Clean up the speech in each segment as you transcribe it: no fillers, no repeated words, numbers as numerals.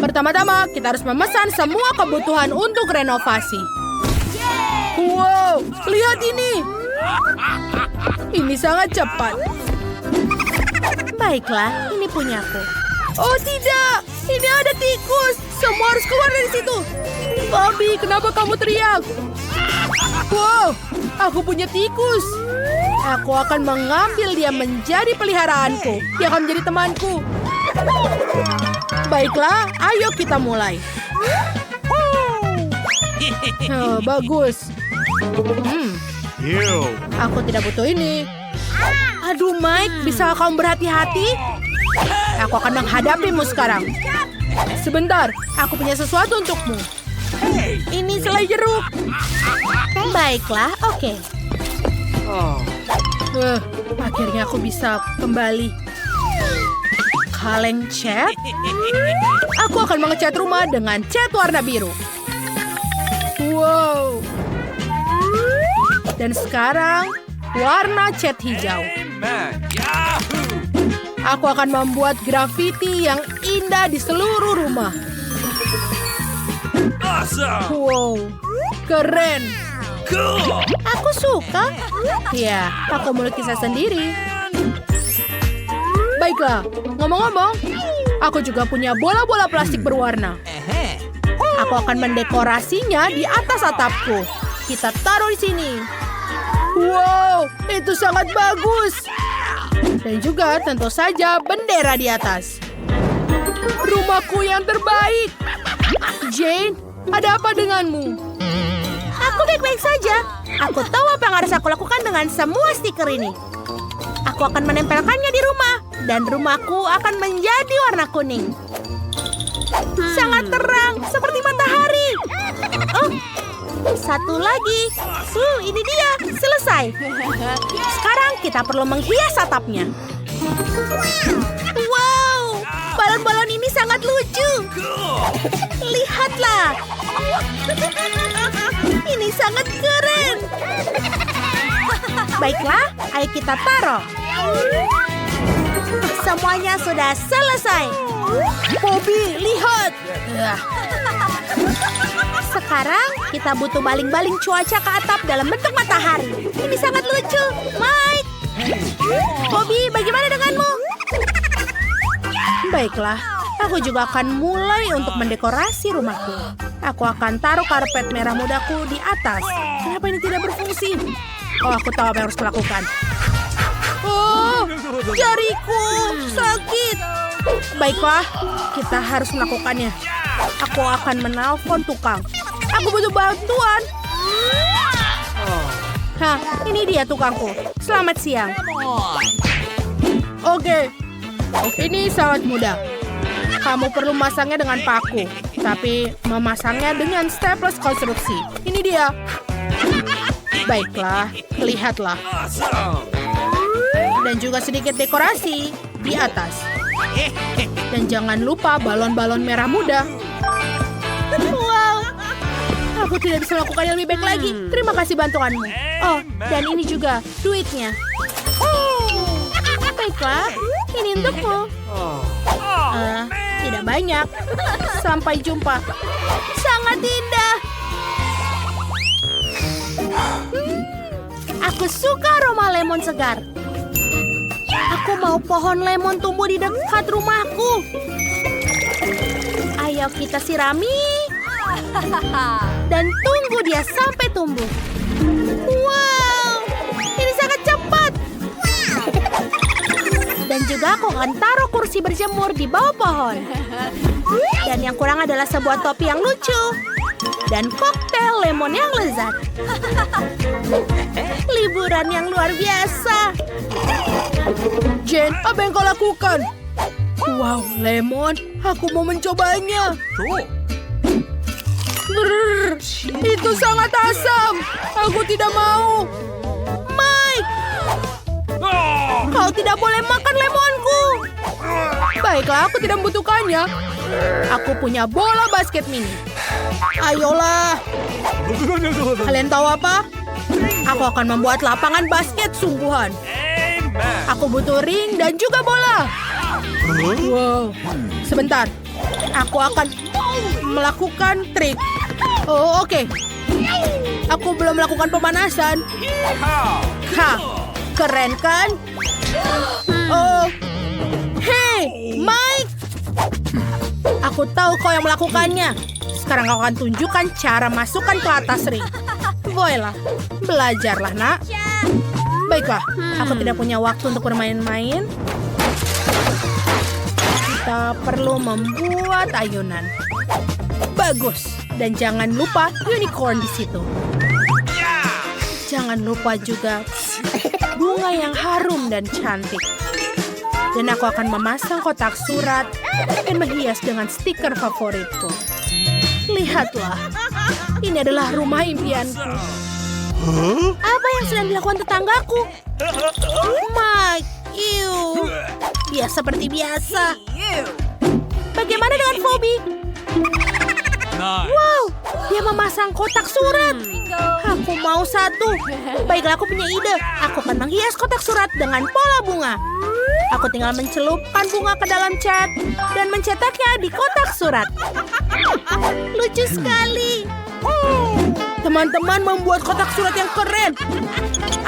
Pertama-tama, kita harus memesan semua kebutuhan untuk renovasi. Wow, lihat ini. Ini sangat cepat. Baiklah, ini punyaku. Oh tidak, ini ada tikus. Semua harus keluar dari situ. Bobby, kenapa kamu teriak? Wow, aku punya tikus. Aku akan mengambil dia menjadi peliharaanku. Dia akan menjadi temanku. Baiklah, ayo kita mulai. Bagus. Aku tidak butuh ini. Aduh, Mike, bisa kamu berhati-hati? Aku akan menghadapimu sekarang. Sebentar, aku punya sesuatu untukmu. Ini selai jeruk. Baiklah, oke. Akhirnya aku bisa kembali. Kaleng cat? Aku akan mengecat rumah dengan cat warna biru. Wow. Dan sekarang, warna cat hijau. Aku akan membuat grafiti yang indah di seluruh rumah. Wow, keren. Aku suka. Ya, aku melukisnya sendiri. Baiklah, ngomong-ngomong, aku juga punya bola-bola plastik berwarna. Aku akan mendekorasinya di atas atapku. Kita taruh di sini. Wow, itu sangat bagus. Dan juga tentu saja bendera di atas. Rumahku yang terbaik. Jane, ada apa denganmu? Aku baik-baik saja. Aku tahu apa yang harus aku lakukan dengan semua stiker ini. Aku akan menempelkannya di rumah. Dan rumahku akan menjadi warna kuning. Sangat terang, seperti matahari. Oh, satu lagi. Ini dia, selesai. Sekarang kita perlu menghias atapnya. Wow, balon-balon ini sangat lucu. Lihatlah. Ini sangat keren. Baiklah, ayo kita taruh. Semuanya sudah selesai. Bobby, lihat. Sekarang kita butuh baling-baling cuaca ke atap dalam bentuk matahari. Ini sangat lucu. Mike. Bobby, bagaimana denganmu? Baiklah, aku juga akan mulai untuk mendekorasi rumahku. Aku akan taruh karpet merah mudaku di atas. Kenapa ini tidak berfungsi? Oh, aku tahu apa yang harus kulakukan. Oh, jariku sakit. Baiklah, kita harus melakukannya. Aku akan menelpon tukang. Aku butuh bantuan. Hah, ini dia tukangku. Selamat siang. Oke, ini sangat mudah. Kamu perlu memasangnya dengan paku, tapi memasangnya dengan staples konstruksi. Ini dia. Baiklah, lihatlah. Dan juga sedikit dekorasi di atas. Dan jangan lupa balon-balon merah muda. Wow. Aku tidak bisa melakukan yang lebih baik lagi. Terima kasih bantuanmu. Oh, dan ini juga duitnya. Baiklah, ini untukmu. Tidak banyak. Sampai jumpa. Sangat indah. Aku suka aroma lemon segar. Aku mau pohon lemon tumbuh di dekat rumahku. Ayo kita sirami. Dan tunggu dia sampai tumbuh. Wow, ini sangat cepat. Dan juga aku akan taruh kursi berjemur di bawah pohon. Dan yang kurang adalah sebuah topi yang lucu. Dan koktail lemon yang lezat. Liburan yang luar biasa. Jane, apa yang kau lakukan? Wow, lemon. Aku mau mencobanya. Brrr, itu sangat asam. Aku tidak mau. Mike, kau tidak boleh makan lemonku. Baiklah, aku tidak membutuhkannya. Aku punya bola basket mini. Ayolah. Kalian tahu apa? Aku akan membuat lapangan basket sungguhan. Aku butuh ring dan juga bola. Wow. Sebentar, Aku akan melakukan trik. Oh, oke. Aku belum melakukan pemanasan. Hah, keren kan? Oh, hey, Mike. Aku tahu kau yang melakukannya. Sekarang kau akan tunjukkan cara masukkan ke atas ring. Voila, belajarlah, nak. Baiklah, aku tidak punya waktu untuk bermain-main. Kita perlu membuat ayunan. Bagus. Dan jangan lupa unicorn di situ. Jangan lupa juga bunga yang harum dan cantik. Dan aku akan memasang kotak surat dan menghias dengan stiker favoritku. Lihatlah, ini adalah rumah impianku. Apa yang sedang dilakukan tetanggaku? Mike, dia seperti biasa. Bagaimana dengan Phoebe? Wow, dia memasang kotak surat. Aku mau satu. Baiklah, aku punya ide. Aku akan menghias kotak surat dengan pola bunga. Aku tinggal mencelupkan bunga ke dalam cat dan mencetaknya di kotak surat. Lucu sekali. Teman-teman membuat kotak surat yang keren.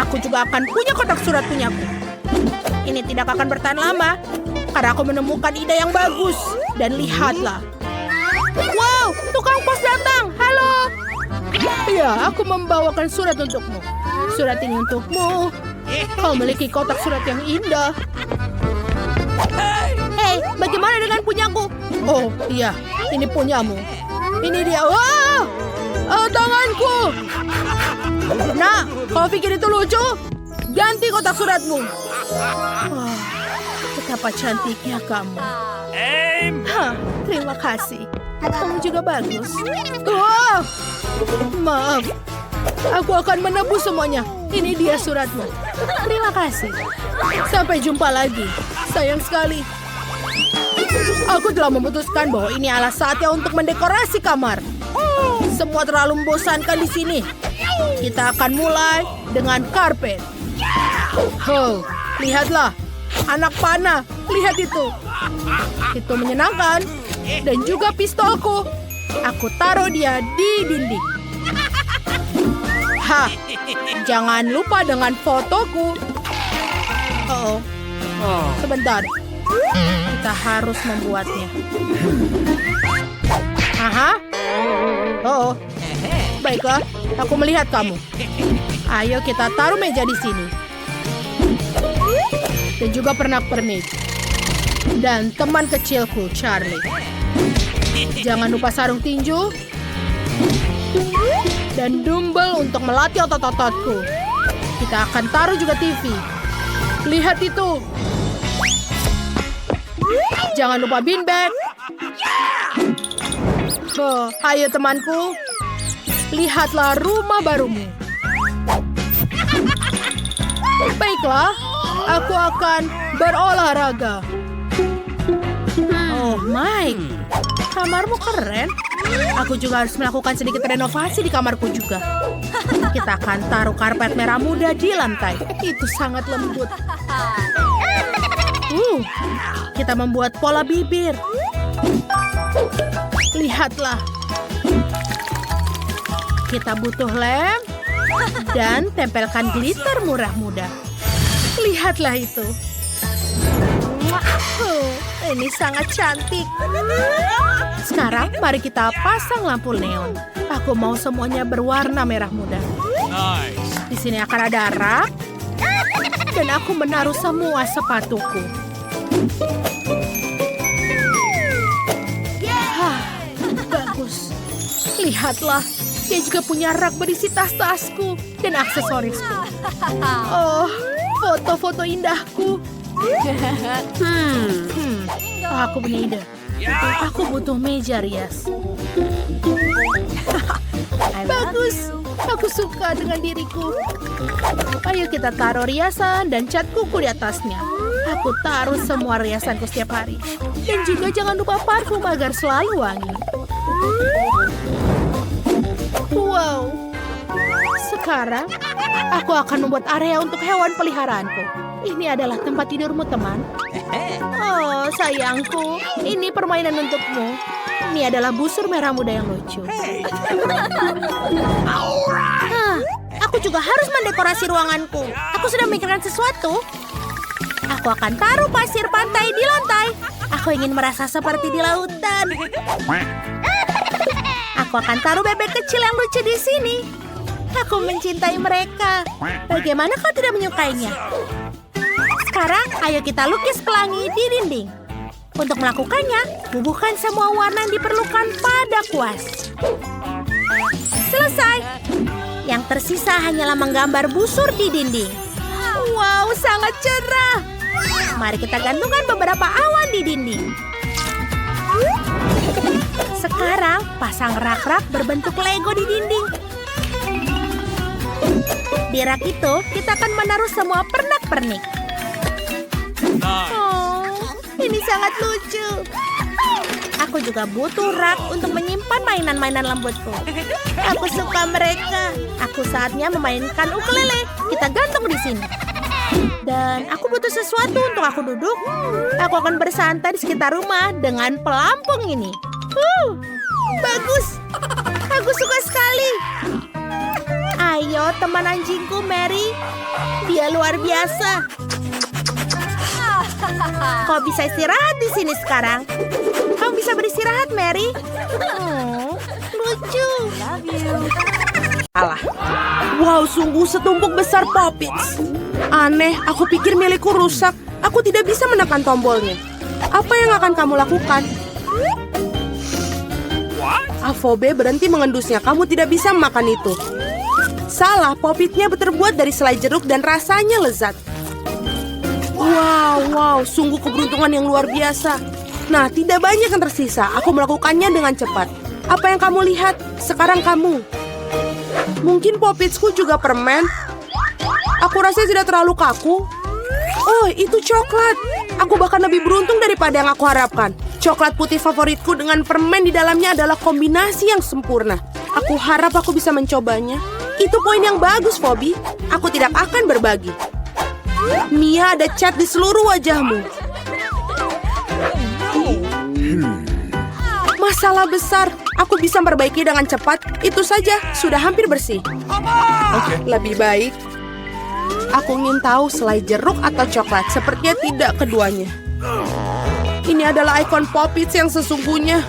Aku juga akan punya kotak surat punyaku. Ini tidak akan bertahan lama karena aku menemukan ide yang bagus. Dan lihatlah. Wow, tukang pos datang. Halo. Ya, aku membawakan surat untukmu. Surat ini untukmu. Kau memiliki kotak surat yang indah. Hei, bagaimana dengan punyaku? Oh, iya, ini punyamu. Ini dia. Wah, tanganku. Nah, kau pikir itu lucu? Ganti kotak suratmu. Wah, betapa cantiknya kamu. Hah, terima kasih. Kamu juga bagus. Wow, maaf. Aku akan menebus semuanya. Ini dia suratmu. Terima kasih. Sampai jumpa lagi. Sayang sekali. Aku telah memutuskan bahwa ini adalah saatnya untuk mendekorasi kamar. Semua terlalu membosankan di sini. Kita akan mulai dengan karpet. Oh, lihatlah. Anak panah. Lihat itu. Itu menyenangkan. Dan juga pistolku. Aku taruh dia di dinding. Hah, jangan lupa dengan fotoku. Oh, sebentar. Kita harus membuatnya. Aha. Oh, baiklah. Aku melihat kamu. Ayo kita taruh meja di sini. Dan juga pernak-pernik. Dan teman kecilku, Charlie. Jangan lupa sarung tinju. Dan dumbbell untuk melatih otot-ototku. Kita akan taruh juga TV. Lihat itu. Jangan lupa beanbag. Oh, ayo temanku. Lihatlah rumah barumu. Baiklah, aku akan berolahraga. Oh, Mike. Kamarmu keren. Aku juga harus melakukan sedikit renovasi di kamarku juga. Kita akan taruh karpet merah muda di lantai. Itu sangat lembut. Kita membuat pola bibir. Lihatlah. Kita butuh lem dan tempelkan glitter murah muda. Lihatlah itu. Ini sangat cantik. Sekarang mari kita pasang lampu neon. Aku mau semuanya berwarna merah muda. Di sini akan ada rak. Dan aku menaruh semua sepatuku. Bagus. Lihatlah. Dia juga punya rak berisi tas-tasku dan aksesorisku. Oh, foto-foto indahku. Aku punya ide. Aku butuh meja rias. Bagus. Aku suka dengan diriku. Ayo kita taruh riasan dan cat kuku di atasnya. Aku taruh semua riasanku setiap hari. Dan juga jangan lupa parfum agar selalu wangi. Wow. Sekarang, aku akan membuat area untuk hewan peliharaanku. Ini adalah tempat tidurmu, teman. Oh, sayangku, ini permainan untukmu. Ini adalah busur merah muda yang lucu. Aku juga harus mendekorasi ruanganku. Aku sudah memikirkan sesuatu. Aku akan taruh pasir pantai di lantai. Aku ingin merasa seperti di lautan. Aku akan taruh bebek kecil yang lucu di sini. Aku mencintai mereka. Bagaimana kau tidak menyukainya? Sekarang, ayo kita lukis pelangi di dinding. Untuk melakukannya, bubuhkan semua warna yang diperlukan pada kuas. Selesai. Yang tersisa hanyalah menggambar busur di dinding. Wow, sangat cerah. Mari kita gantungkan beberapa awan di dinding. Sekarang, pasang rak-rak berbentuk Lego di dinding. Di rak itu, kita akan menaruh semua pernak-pernik. Oh, ini sangat lucu. Aku juga butuh rak untuk menyimpan mainan-mainan lembutku. Aku suka mereka. Aku saatnya memainkan ukulele. Kita gantung di sini. Dan aku butuh sesuatu untuk aku duduk. Aku akan bersantai di sekitar rumah dengan pelampung ini. Bagus. Aku suka sekali. Ayo teman anjingku Mary. Dia luar biasa. Kau bisa istirahat di sini sekarang. Kau bisa beristirahat, Mary. Lucu. Alah. Wow, sungguh setumpuk besar Poppets. Aneh, aku pikir milikku rusak. Aku tidak bisa menekan tombolnya. Apa yang akan kamu lakukan? Avobe berhenti mengendusnya. Kamu tidak bisa makan itu. Salah, Poppetnya terbuat dari selai jeruk dan rasanya lezat. Wow, sungguh keberuntungan yang luar biasa. Nah, tidak banyak yang tersisa. Aku melakukannya dengan cepat. Apa yang kamu lihat? Sekarang kamu. Mungkin Poppetsku juga permen. Aku rasa tidak terlalu kaku. Oh, itu coklat. Aku bahkan lebih beruntung daripada yang aku harapkan. Coklat putih favoritku dengan permen di dalamnya adalah kombinasi yang sempurna. Aku harap aku bisa mencobanya. Itu poin yang bagus, Phoebe. Aku tidak akan berbagi. Mia, ada cat di seluruh wajahmu. Masalah besar. Aku bisa memperbaiki dengan cepat. Itu saja, sudah hampir bersih. Lebih baik. Aku ingin tahu selai jeruk atau coklat. Sepertinya tidak keduanya. Ini adalah ikon Poppets yang sesungguhnya.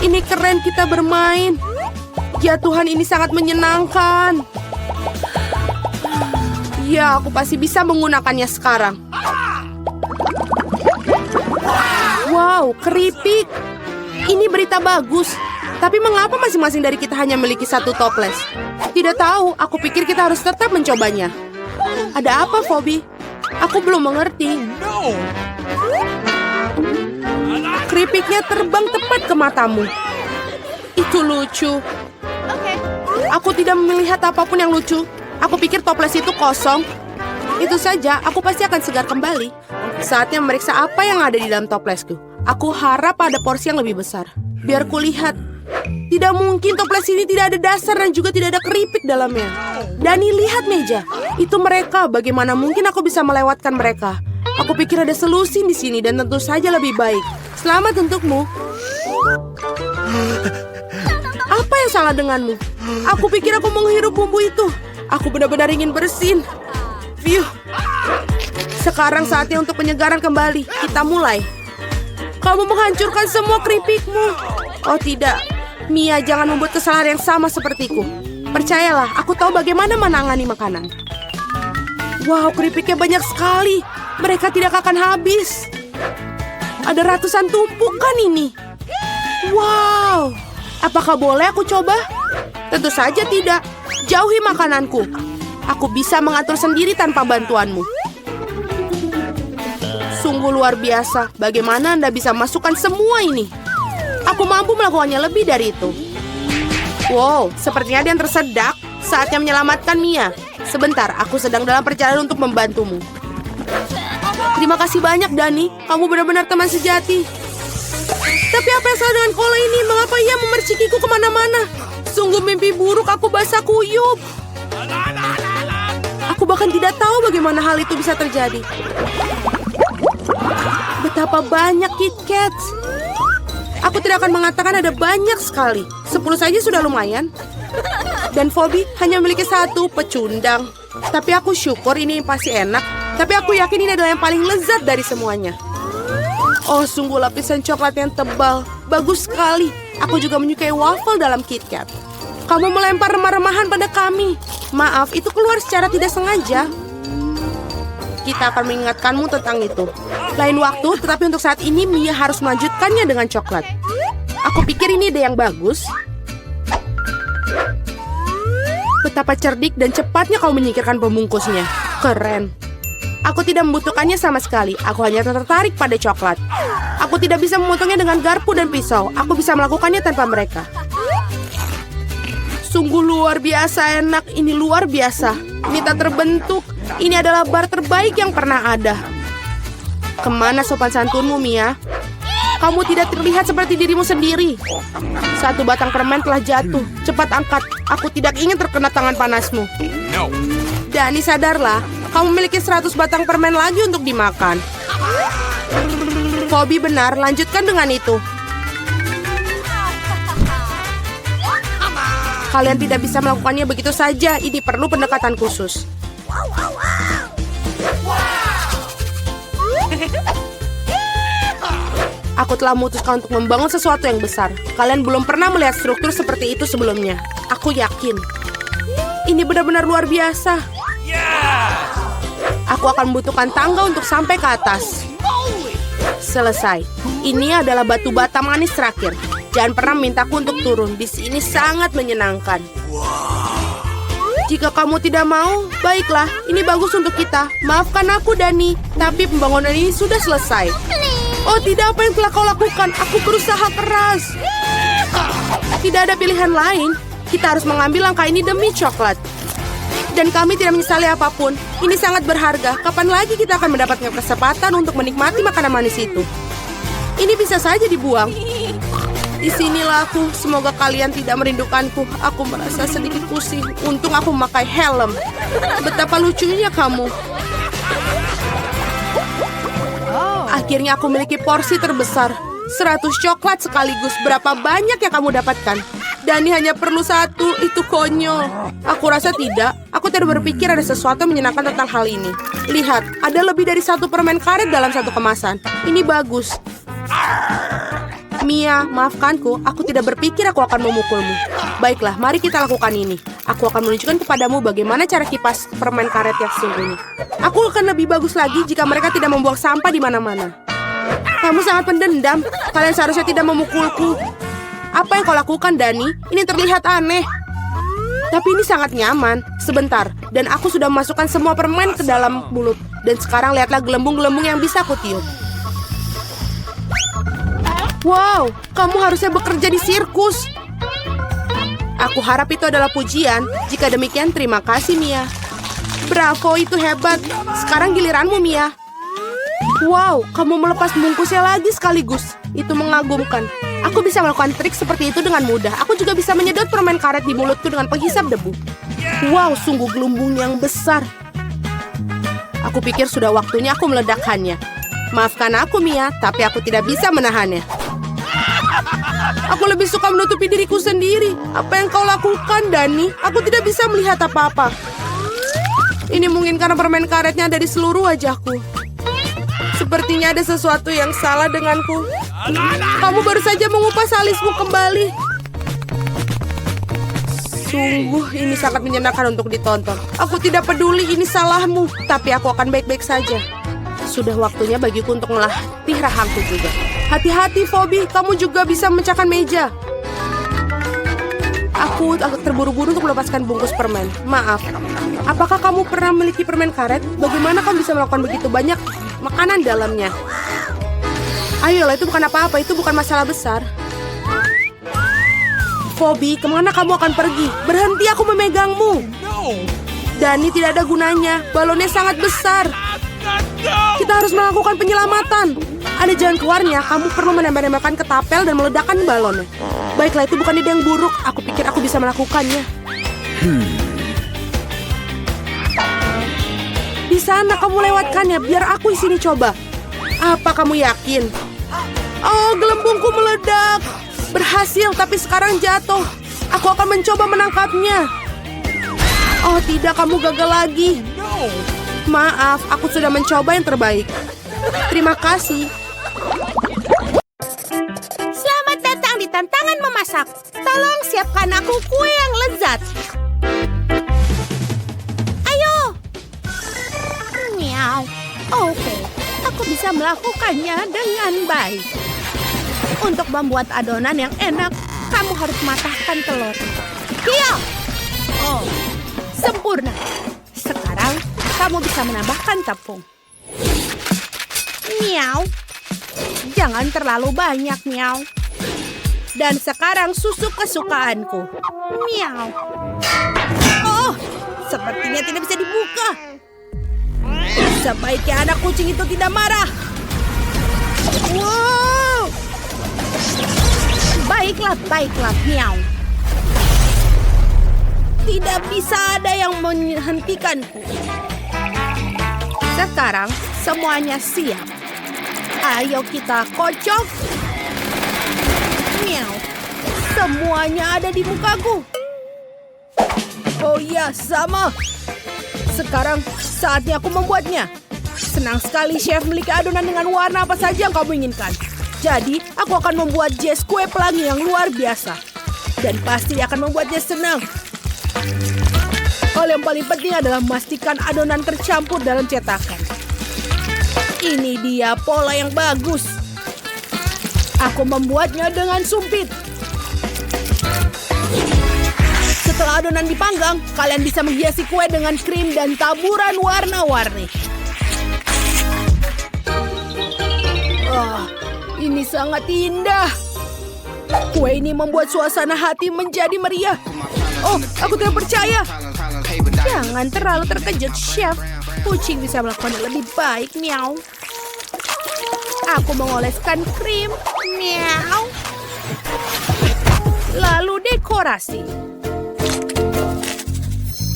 Ini keren kita bermain. Ya Tuhan, ini sangat menyenangkan. Ya, aku pasti bisa menggunakannya sekarang. Wow, keripik. Ini berita bagus. Tapi mengapa masing-masing dari kita hanya memiliki satu toples? Tidak tahu, aku pikir kita harus tetap mencobanya. Ada apa, Phoebe? Aku belum mengerti. Keripiknya terbang tepat ke matamu. Itu lucu. Aku tidak melihat apapun yang lucu. Aku pikir toples itu kosong. Itu saja, aku pasti akan segar kembali. Saatnya memeriksa apa yang ada di dalam toplesku. Aku harap ada porsi yang lebih besar. Biar kulihat. Tidak mungkin toples ini tidak ada dasar dan juga tidak ada keripik dalamnya. Dani, lihat meja. Itu mereka. Bagaimana mungkin aku bisa melewatkan mereka? Aku pikir ada solusi di sini dan tentu saja lebih baik. Selamat untukmu. Apa yang salah denganmu? Aku pikir aku menghirup bumbu itu. Aku benar-benar ingin bersin. Phew. Sekarang saatnya untuk penyegaran kembali. Kita mulai. Kamu menghancurkan semua keripikmu. Oh tidak. Mia, jangan membuat kesalahan yang sama sepertiku. Percayalah, aku tahu bagaimana menangani makanan. Wow, keripiknya banyak sekali. Mereka tidak akan habis. Ada ratusan tumpukan ini. Wow. Apakah boleh aku coba? Tentu saja tidak. Jauhi makananku. Aku bisa mengatur sendiri tanpa bantuanmu. Sungguh luar biasa. Bagaimana Anda bisa masukkan semua ini? Aku mampu melakukannya lebih dari itu. Wow, sepertinya ada yang tersedak. Saatnya menyelamatkan Mia. Sebentar, aku sedang dalam perjalanan untuk membantumu. Terima kasih banyak, Dani. Kamu benar-benar teman sejati. Tapi apa yang salah dengan Kola ini? Mengapa ia memercikiku kemana-mana? Sungguh mimpi buruk, aku basah kuyup. Aku bahkan tidak tahu bagaimana hal itu bisa terjadi. Betapa banyak KitKats. Aku tidak akan mengatakan ada banyak sekali. 10 saja sudah lumayan. Dan Phoebe hanya memiliki 1 pecundang. Tapi aku syukur ini pasti enak. Tapi aku yakin ini adalah yang paling lezat dari semuanya. Oh, sungguh lapisan coklat yang tebal. Bagus sekali. Aku juga menyukai waffle dalam KitKat. Kamu melempar remah-remahan pada kami. Maaf, itu keluar secara tidak sengaja. Kita akan mengingatkanmu tentang itu. Lain waktu, tetapi untuk saat ini Mia harus melanjutkannya dengan coklat. Aku pikir ini ide yang bagus. Betapa cerdik dan cepatnya kau menyingkirkan pembungkusnya. Keren. Aku tidak membutuhkannya sama sekali. Aku hanya tertarik pada coklat. Aku tidak bisa memotongnya dengan garpu dan pisau. Aku bisa melakukannya tanpa mereka. Sungguh luar biasa enak. Ini luar biasa. Ini tak terbentuk. Ini adalah bar terbaik yang pernah ada. Kemana sopan santunmu, Mia? Kamu tidak terlihat seperti dirimu sendiri. 1 batang permen telah jatuh. Cepat angkat. Aku tidak ingin terkena tangan panasmu. No. Dani, sadarlah. Kamu memiliki 100 batang permen lagi untuk dimakan. Phoebe benar, lanjutkan dengan itu. Kalian tidak bisa melakukannya begitu saja. Ini perlu pendekatan khusus. Aku telah memutuskan untuk membangun sesuatu yang besar. Kalian belum pernah melihat struktur seperti itu sebelumnya. Aku yakin. Ini benar-benar luar biasa. Aku akan membutuhkan tangga untuk sampai ke atas. Selesai. Ini adalah batu bata manis terakhir. Jangan pernah mintaku untuk turun. Di sini sangat menyenangkan. Jika kamu tidak mau, baiklah. Ini bagus untuk kita. Maafkan aku, Dani. Tapi pembangunan ini sudah selesai. Oh, tidak, apa yang telah kau lakukan? Aku berusaha keras. Tidak ada pilihan lain. Kita harus mengambil langkah ini demi coklat. Dan kami tidak menyesali apapun. Ini sangat berharga. Kapan lagi kita akan mendapatkan kesempatan untuk menikmati makanan manis itu? Ini bisa saja dibuang. Disinilah aku. Semoga kalian tidak merindukanku. Aku merasa sedikit pusing. Untung aku memakai helm. Betapa lucunya kamu. Akhirnya aku memiliki porsi terbesar. 100 coklat sekaligus. Berapa banyak yang kamu dapatkan? Dani hanya perlu 1. Itu konyol. Aku rasa tidak. Aku tidak berpikir ada sesuatu yang menyenangkan tentang hal ini. Lihat, ada lebih dari 1 permen karet dalam 1 kemasan. Ini bagus. Mia, maafkanku. Aku tidak berpikir aku akan memukulmu. Baiklah, mari kita lakukan ini. Aku akan menunjukkan kepadamu bagaimana cara kipas permen karet yang sesungguhnya. Aku akan lebih bagus lagi jika mereka tidak membuang sampah di mana-mana. Kamu sangat pendendam. Kalian seharusnya tidak memukulku. Apa yang kau lakukan, Dani? Ini terlihat aneh. Tapi ini sangat nyaman. Sebentar, dan aku sudah memasukkan semua permen ke dalam mulut. Dan sekarang lihatlah gelembung-gelembung yang bisa aku tiup. Wow, kamu harusnya bekerja di sirkus. Aku harap itu adalah pujian. Jika demikian, terima kasih, Mia. Bravo, itu hebat. Sekarang giliranmu, Mia. Wow, kamu melepas bungkusnya lagi sekaligus. Itu mengagumkan. Aku bisa melakukan trik seperti itu dengan mudah. Aku juga bisa menyedot permen karet di mulutku dengan penghisap debu. Wow, sungguh gelembung yang besar. Aku pikir sudah waktunya aku meledakkannya. Maafkan aku, Mia, tapi aku tidak bisa menahannya. Aku lebih suka menutupi diriku sendiri. Apa yang kau lakukan, Dani? Aku tidak bisa melihat apa-apa. Ini mungkin karena permen karetnya ada di seluruh wajahku. Sepertinya ada sesuatu yang salah denganku. Kamu baru saja mengupas alismu kembali. Sungguh, ini sangat menyenangkan untuk ditonton. Aku tidak peduli ini salahmu, tapi aku akan baik-baik saja. Sudah waktunya bagiku untuk melatih rahangku juga. Hati-hati, Phoebe. Kamu juga bisa memecahkan meja. Aku agak terburu-buru untuk melepaskan bungkus permen. Maaf. Apakah kamu pernah memiliki permen karet? Bagaimana kamu bisa melakukan begitu banyak makanan dalamnya? Ayolah, itu bukan apa-apa. Itu bukan masalah besar. Phoebe, kemana kamu akan pergi? Berhenti, aku memegangmu. Dani, tidak ada gunanya. Balonnya sangat besar. Kita harus melakukan penyelamatan. Ada jalan keluarnya. Kamu perlu menembak-nembakkan ketapel dan meledakkan balonnya. Baiklah, itu bukan ide yang buruk. Aku pikir aku bisa melakukannya. Di sana kamu lewatkannya, biar aku di sini coba. Apa kamu yakin? Oh, gelembungku meledak. Berhasil, tapi sekarang jatuh. Aku akan mencoba menangkapnya. Oh tidak, kamu gagal lagi. Maaf, aku sudah mencoba yang terbaik. Terima kasih. Selamat datang di tantangan memasak. Tolong siapkan aku kue yang lezat. Ayo. Miau. Oke, aku bisa melakukannya dengan baik. Untuk membuat adonan yang enak, kamu harus matahkan telur. Iya. Oh, sempurna. Sekarang kamu bisa menambahkan tepung. Miau. Jangan terlalu banyak, miau. Dan sekarang susu kesukaanku. Miau. Oh, sepertinya tidak bisa dibuka. Sebaiknya anak kucing itu tidak marah. Wow. Baiklah, miau. Tidak bisa ada yang menghentikanku. Sekarang semuanya siap. Ayo kita kocok. Miau. Semuanya ada di mukaku. Oh iya, sama. Sekarang saatnya aku membuatnya. Senang sekali chef memiliki adonan dengan warna apa saja yang kamu inginkan. Jadi, aku akan membuat Jess kue pelangi yang luar biasa. Dan pasti akan membuatnya senang. Hal yang paling penting adalah memastikan adonan tercampur dalam cetakan. Ini dia pola yang bagus. Aku membuatnya dengan sumpit. Setelah adonan dipanggang, kalian bisa menghiasi kue dengan krim dan taburan warna-warni. Ini sangat indah. Kue ini membuat suasana hati menjadi meriah. Oh, aku tidak percaya. Jangan terlalu terkejut, chef. Kucing bisa melakukannya lebih baik, miau. Aku mengoleskan krim, miau. Lalu dekorasi.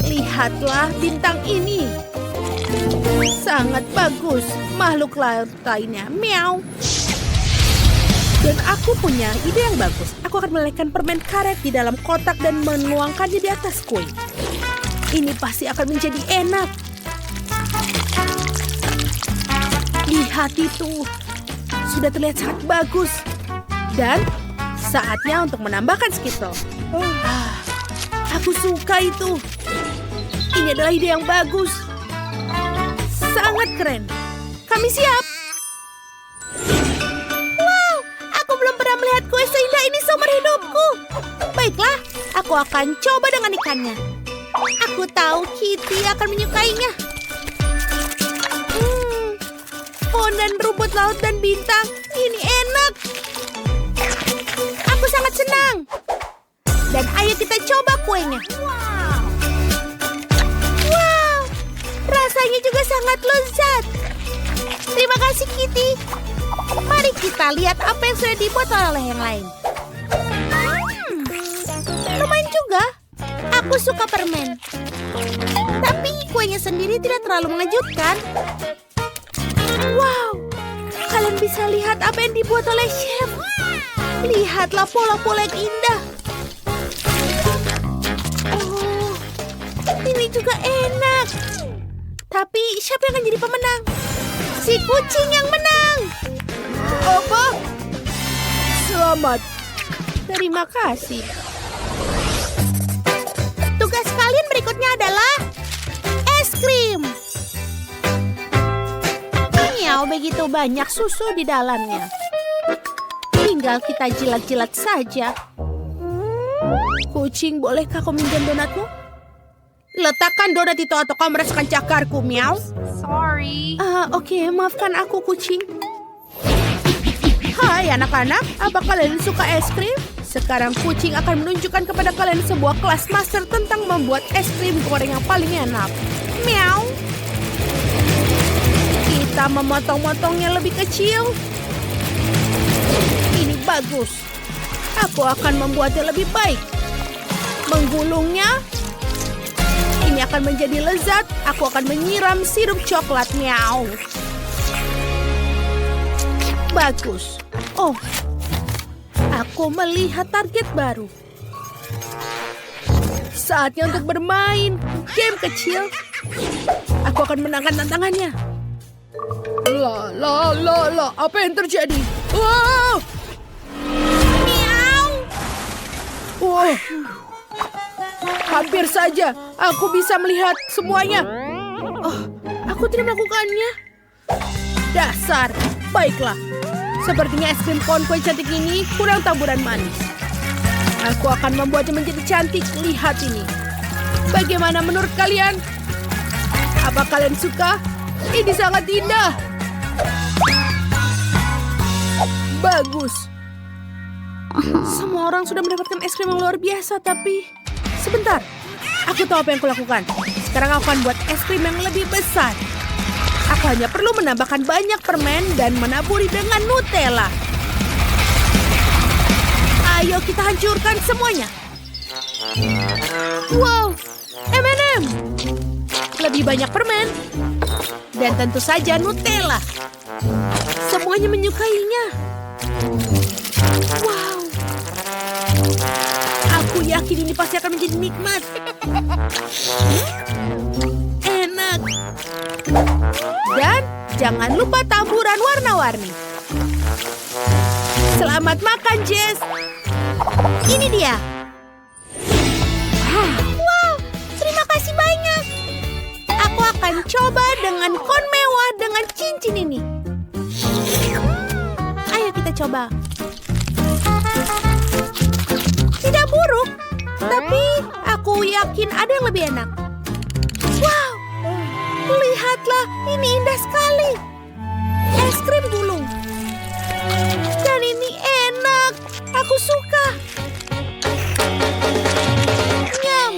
Lihatlah bintang ini. Sangat bagus. Makhluk laut lainnya, miau. Dan aku punya ide yang bagus. Aku akan melelehkan permen karet di dalam kotak dan menuangkannya di atas kue. Ini pasti akan menjadi enak. Lihat itu. Sudah terlihat sangat bagus. Dan saatnya untuk menambahkan Skittles. Aku suka itu. Ini adalah ide yang bagus. Sangat keren. Kami siap. Wow, aku belum pernah melihat kue seindah ini seumur hidupku. Baiklah, aku akan coba dengan ikannya. Aku tahu Kitty akan menyukainya. Pohon dan rumput laut dan bintang. Ini enak. Aku sangat senang. Dan ayo kita coba kuenya. Wow, rasanya juga sangat lezat. Terima kasih, Kitty. Mari kita lihat apa yang sudah dibuat oleh yang lain. Lumayan juga. Aku suka permen. Tapi kuenya sendiri tidak terlalu mengejutkan. Wow, kalian bisa lihat apa yang dibuat oleh chef. Lihatlah pola-pola yang indah. Oh, ini juga enak. Tapi siapa yang akan jadi pemenang? Si kucing yang menang. Apa? Selamat. Terima kasih. Tugas kalian berikutnya adalah es krim. Miau, begitu banyak susu di dalamnya. Tinggal kita jilat-jilat saja. Kucing, bolehkah kau minjam donatmu? Letakkan donat itu atau kau merasakan cakarku, miau. Sorry. Oke, maafkan aku, kucing. Hai anak-anak, apa kalian suka es krim? Sekarang kucing akan menunjukkan kepada kalian sebuah kelas master tentang membuat es krim goreng yang paling enak. Miau. Kita memotong-motongnya lebih kecil. Ini bagus. Aku akan membuatnya lebih baik. Menggulungnya. Ini ini akan menjadi lezat, aku akan menyiram sirup coklat. Miau. Bagus. Oh, aku melihat target baru. Saatnya untuk bermain game kecil. Aku akan menangkan tantangannya. La, apa yang terjadi? Wow! Miau. Wow! Hampir saja aku bisa melihat semuanya. Oh, aku tidak melakukannya. Dasar. Baiklah. Sepertinya es krim kon kue cantik ini kurang taburan manis. Aku akan membuatnya menjadi cantik. Lihat ini. Bagaimana menurut kalian? Apa kalian suka? Ini sangat indah. Bagus. Semua orang sudah mendapatkan es krim yang luar biasa, tapi sebentar. Aku tahu apa yang kulakukan. Sekarang aku akan buat es krim yang lebih besar. Aku hanya perlu menambahkan banyak permen dan menaburi dengan Nutella. Ayo kita hancurkan semuanya. Wow, M&M. Lebih banyak permen. Dan tentu saja Nutella. Semuanya menyukainya. Wow. Aku yakin ini pasti akan menjadi nikmat. Enak. Dan jangan lupa taburan warna-warni. Selamat makan, Jess. Ini dia. Wow, terima kasih banyak. Aku akan coba dengan kon mewah dengan cincin ini. Ayo kita coba. Tidak buruk, tapi aku yakin ada yang lebih enak. Wow, lihatlah, ini indah sekali. Es krim gulung. Dan ini enak, aku suka. Nyam.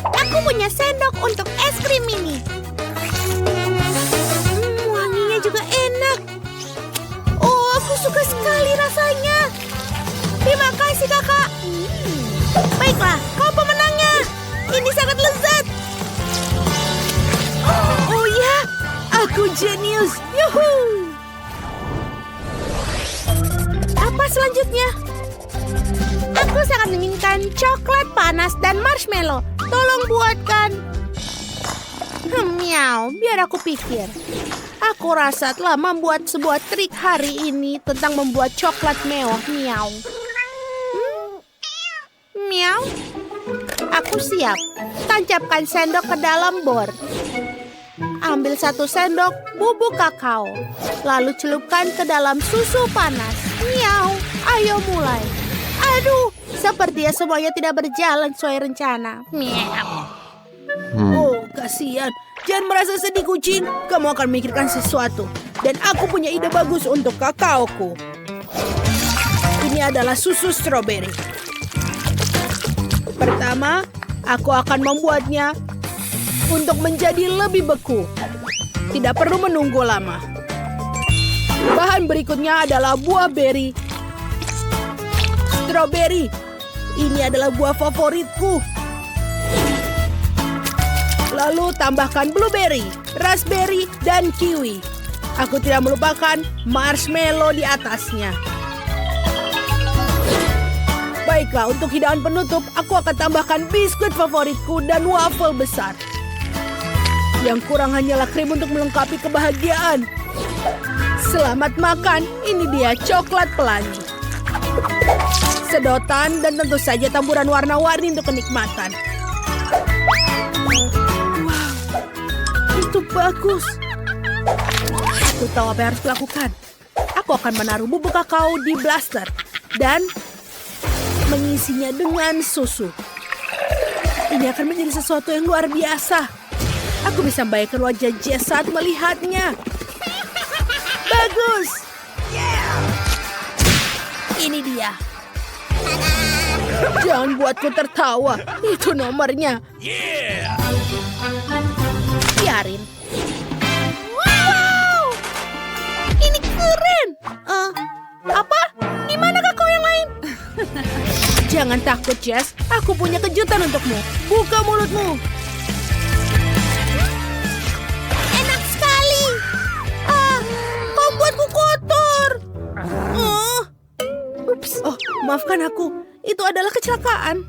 Aku punya sendok untuk es krim ini. Wanginya juga enak. Oh, aku suka sekali rasanya. Terima kasih, kakak. Baiklah, kau pemenangnya. Ini sangat lezat. Oh ya, aku jenius. Yuhu. Apa selanjutnya? Aku sangat menginginkan coklat panas dan marshmallow. Tolong buatkan. Miau, biar aku pikir. Aku rasa telah membuat sebuah trik hari ini tentang membuat coklat mewah. Miau. Miau. Aku siap. Tancapkan sendok ke dalam bor. Ambil 1 sendok bubuk kakao. Lalu celupkan ke dalam susu panas. Miau. Ayo mulai. Aduh, sepertinya semuanya tidak berjalan sesuai rencana. Miau. Oh, kasihan. Jangan merasa sedih, kucing. Kamu akan memikirkan sesuatu. Dan aku punya ide bagus untuk kakaoku. Ini adalah susu stroberi. Pertama, aku akan membuatnya untuk menjadi lebih beku. Tidak perlu menunggu lama. Bahan berikutnya adalah buah beri. Stroberi. Ini adalah buah favoritku. Lalu tambahkan blueberry, raspberry, dan kiwi. Aku tidak melupakan marshmallow di atasnya. Baiklah, untuk hidangan penutup, aku akan tambahkan biskuit favoritku dan waffle besar. Yang kurang hanyalah krim untuk melengkapi kebahagiaan. Selamat makan, ini dia coklat pelangi. Sedotan dan tentu saja taburan warna-warni untuk kenikmatan. Itu bagus. Aku tahu apa yang harus kulakukan. Aku akan menaruh bubuk kakao di blaster dan mengisinya dengan susu. Ini akan menjadi sesuatu yang luar biasa. Aku bisa membayangkan wajah Jess saat melihatnya. Bagus. Ini dia. Jangan buatku tertawa. Itu nomornya. Biarin. Wow, ini keren. Apa? Di mana kakao yang lain? Jangan takut, Jess. Aku punya kejutan untukmu. Buka mulutmu. Enak sekali. Kau buatku kotor. Ups. Oh, maafkan aku. Itu adalah kecelakaan.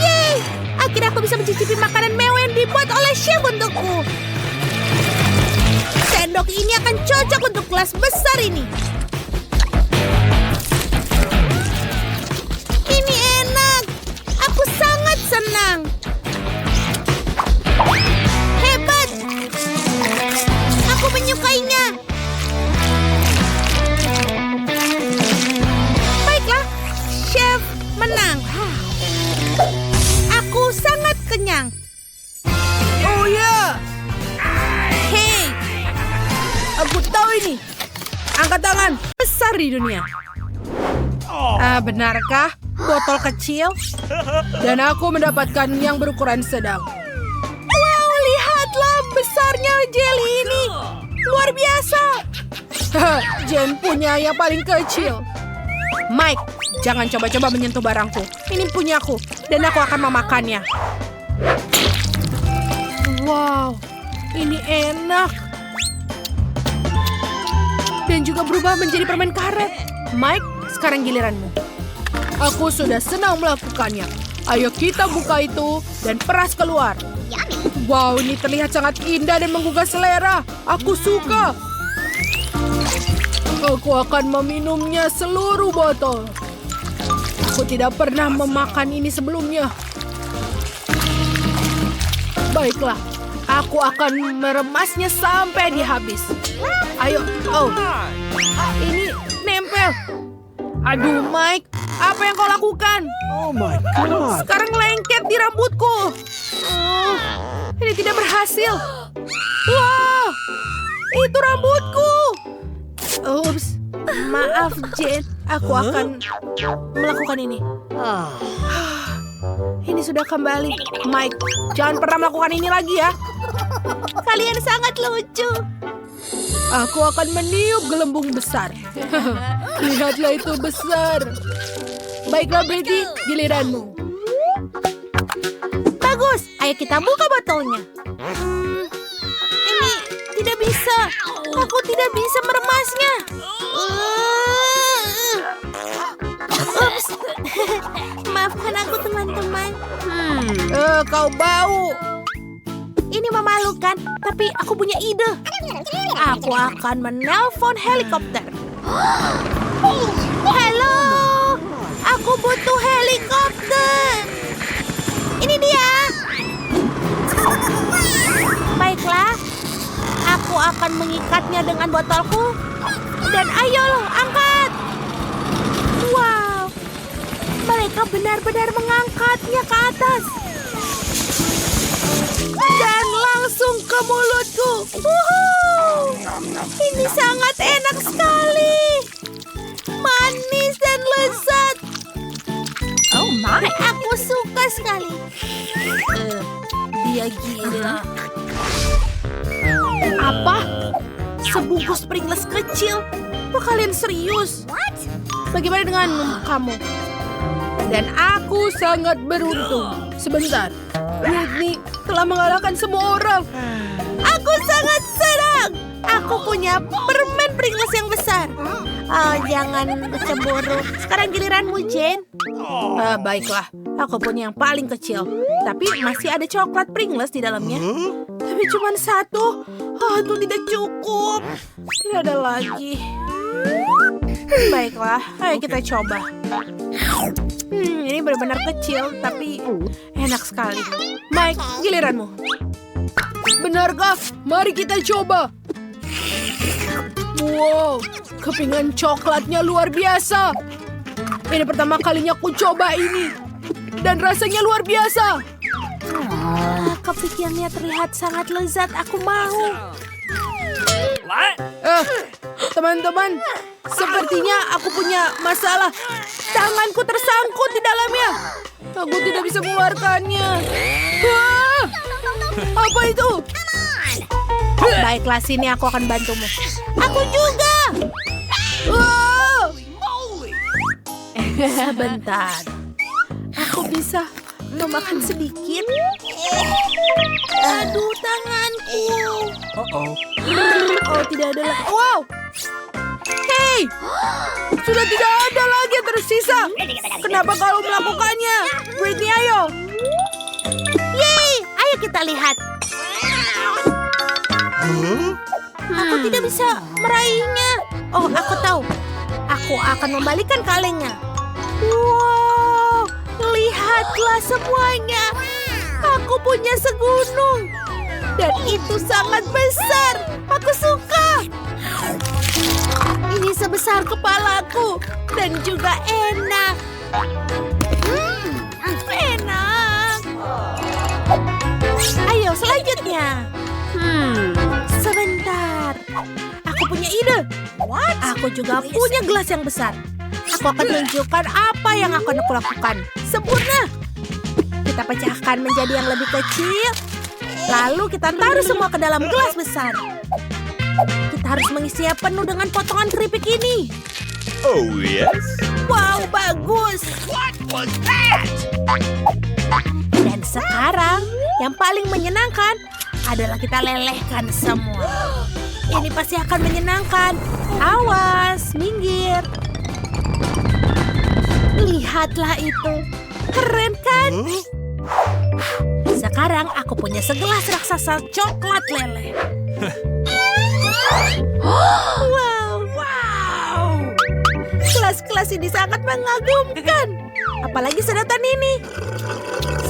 Yeay! Akhirnya aku bisa mencicipi makanan mewah yang dibuat oleh chef untukku. Sendok ini akan cocok untuk gelas besar ini. Ini enak. Aku sangat senang. Hebat. Aku menyukainya. Baiklah, chef menang. Aku sangat kenyang. Oh ya, Hei, aku tahu ini. Angkat tangan. Besar di dunia. Benarkah? Botol kecil? Dan aku mendapatkan yang berukuran sedang. wow, lihatlah besarnya jelly ini. Luar biasa. Jen punya yang paling kecil. Mike, jangan coba-coba menyentuh barangku. Ini punyaku, dan aku akan memakannya. Wow, ini enak. Dan juga berubah menjadi permen karet. Mike, sekarang giliranmu. Aku sudah senang melakukannya. Ayo kita buka itu dan peras keluar. Wow, ini terlihat sangat indah dan menggugah selera. Aku suka. Aku akan meminumnya seluruh botol. Aku tidak pernah memakan ini sebelumnya. Baiklah, aku akan meremasnya sampai dia habis. Ayo, oh, ini nempel. Aduh, Mike, apa yang kau lakukan? Oh my God. Sekarang lengket di rambutku. Ini tidak berhasil. Wah, itu rambutku. Ups, maaf Jen. Aku akan melakukan ini. Ini sudah kembali. Mike, jangan pernah melakukan ini lagi ya. Kalian sangat lucu. Aku akan meniup gelembung besar. Lihatlah itu besar. Baiklah Brady, giliranmu. Bagus, ayo kita buka botolnya. Ini tidak bisa. Aku tidak bisa meremasnya. Ups. Maafkan aku teman-teman. Kau bau. Ini memalukan, tapi aku punya ide. Aku akan menelpon helikopter. Halo, aku butuh helikopter. Ini dia. Baiklah, aku akan mengikatnya dengan botolku. Dan ayo, angkat. Wow, mereka benar-benar mengangkatnya ke atas. Dan langsung ke mulutku. Wuhuu! Ini sangat enak sekali. Manis dan lezat. Oh my, aku suka sekali. Dia gila. Apa? Sebungkus Pringles kecil? Apa kalian serius? Bagaimana dengan kamu? Dan aku sangat beruntung. Sebentar, Whitney telah mengalahkan semua orang. Aku sangat senang. Aku punya permen Pringles yang besar. Oh, jangan cemburu. Sekarang giliranmu, Jane. Baiklah, aku punya yang paling kecil. Tapi masih ada coklat Pringles di dalamnya. Tapi cuma satu. Itu tidak cukup. Tidak ada lagi. Baiklah, ayo kita coba. Ini benar-benar kecil, tapi enak sekali. Mike, giliranmu. Benarkah? Mari kita coba. Wow, kepingan coklatnya luar biasa. Ini pertama kalinya aku coba ini. Dan rasanya luar biasa. Kepingannya terlihat sangat lezat. Aku mau. Teman-teman, sepertinya aku punya masalah. Tanganku tersangkut di dalamnya. Aku tidak bisa mengeluarkannya. Wah, apa itu? Baiklah, sini aku akan bantumu. Aku juga. Wah. Sebentar. Aku bisa memakan sedikit. Aduh, tanganku. Oh, tidak ada lagi. Wow! Hei! Sudah tidak ada lagi yang tersisa. Kenapa kau melakukannya? Britney, ayo. Yeay! Ayo kita lihat. Aku tidak bisa meraihnya. Oh, aku tahu. Aku akan membalikan kalengnya. Wow! Lihatlah semuanya. Aku punya segunung. Dan itu sangat besar. Aku suka. Ini sebesar kepalaku. Dan juga enak. Enak. Ayo selanjutnya. Sebentar. Aku punya ide. Aku juga punya gelas yang besar. Aku akan tunjukkan apa yang akan aku lakukan. Sempurna. Kita pecahkan menjadi yang lebih kecil. Lalu kita taruh semua ke dalam gelas besar. Kita harus mengisinya penuh dengan potongan keripik ini. Oh, yes? Wow, bagus. Dan sekarang yang paling menyenangkan adalah kita lelehkan semua. Ini pasti akan menyenangkan. Awas, minggir. Lihatlah itu. Keren kan? Sekarang aku punya segelas raksasa coklat leleh. Wow. Kelas-kelas ini sangat mengagumkan. Apalagi sedotan ini.